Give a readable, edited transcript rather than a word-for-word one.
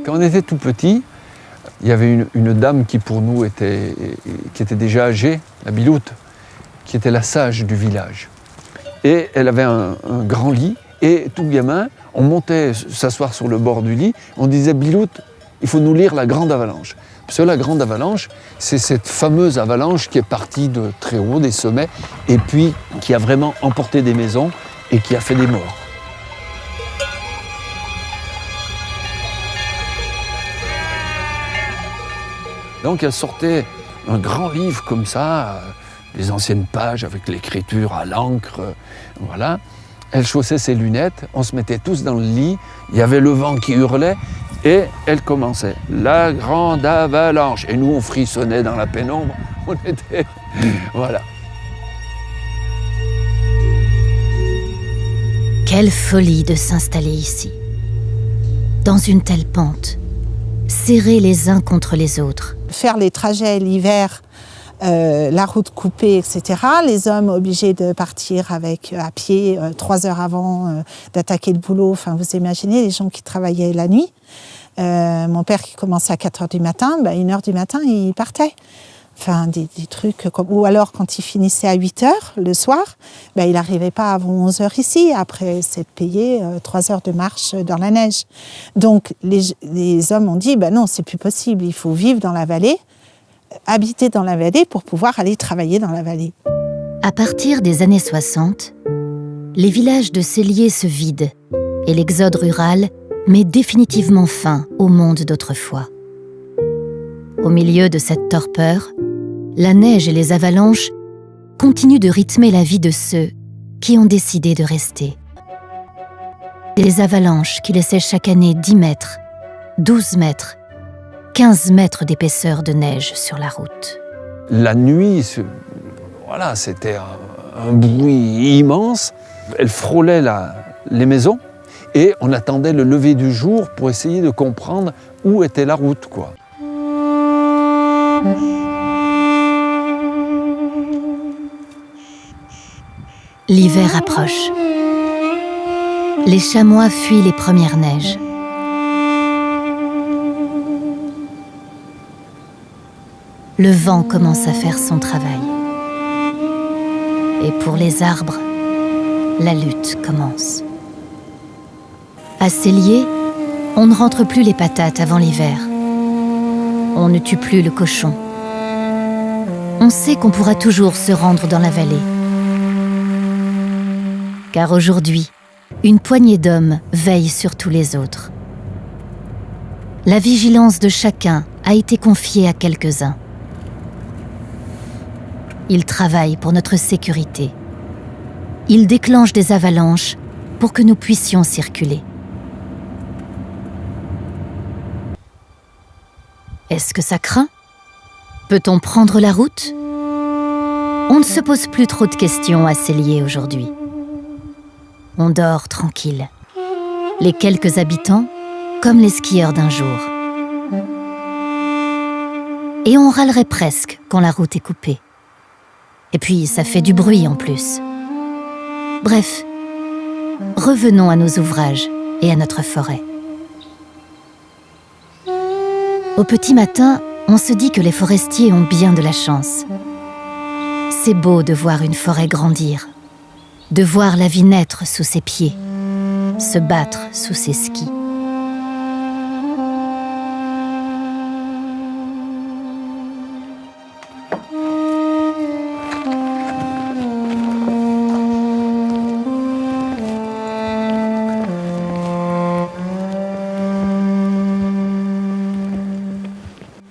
Quand on était tout petit, il y avait une dame qui pour nous était déjà âgée, la Biloute, qui était la sage du village. Et elle avait un grand lit, et tout gamin, on montait s'asseoir sur le bord du lit, on disait « Biloute, il faut nous lire La Grande Avalanche ». Parce que la Grande Avalanche, c'est cette fameuse avalanche qui est partie de très haut, des sommets, et puis qui a vraiment emporté des maisons et qui a fait des morts. Donc elle sortait un grand livre comme ça, les anciennes pages avec l'écriture à l'encre, voilà. Elle chaussait ses lunettes, on se mettait tous dans le lit, il y avait le vent qui hurlait, et elle commençait « La Grande Avalanche ». Et nous, on frissonnait dans la pénombre, on était... voilà. Quelle folie de s'installer ici, dans une telle pente, serrés les uns contre les autres. Faire les trajets l'hiver, la route coupée, etc. Les hommes obligés de partir à pied 3 heures avant d'attaquer le boulot. Enfin, vous imaginez les gens qui travaillaient la nuit. Mon père qui commençait à 4 heures du matin, 1 heure du matin, il partait. Enfin, des trucs comme... Ou alors, quand il finissait à 8 heures le soir, il n'arrivait pas avant 11 heures ici. Après, c'est de payer 3 heures de marche dans la neige. Donc, les hommes ont dit, non, c'est plus possible. Il faut vivre dans la vallée, habiter dans la vallée pour pouvoir aller travailler dans la vallée. À partir des années 60, les villages de Cellier se vident et l'exode rural met définitivement fin au monde d'autrefois. Au milieu de cette torpeur, la neige et les avalanches continuent de rythmer la vie de ceux qui ont décidé de rester. Des avalanches qui laissaient chaque année 10 mètres, 12 mètres, 15 mètres d'épaisseur de neige sur la route. La nuit, voilà, c'était un bruit immense. Elle frôlait les maisons et on attendait le lever du jour pour essayer de comprendre où était la route, quoi. L'hiver approche. Les chamois fuient les premières neiges. Le vent commence à faire son travail. Et pour les arbres, la lutte commence. À Cellier, on ne rentre plus les patates avant l'hiver. On ne tue plus le cochon. On sait qu'on pourra toujours se rendre dans la vallée. Car aujourd'hui, une poignée d'hommes veille sur tous les autres. La vigilance de chacun a été confiée à quelques-uns. Ils travaillent pour notre sécurité. Ils déclenchent des avalanches pour que nous puissions circuler. Est-ce que ça craint? Peut-on prendre la route? On ne se pose plus trop de questions à Cellier aujourd'hui. On dort tranquille. Les quelques habitants, comme les skieurs d'un jour. Et on râlerait presque quand la route est coupée. Et puis, ça fait du bruit en plus. Bref, revenons à nos ouvrages et à notre forêt. Au petit matin, on se dit que les forestiers ont bien de la chance. C'est beau de voir une forêt grandir, de voir la vie naître sous ses pieds, se battre sous ses skis.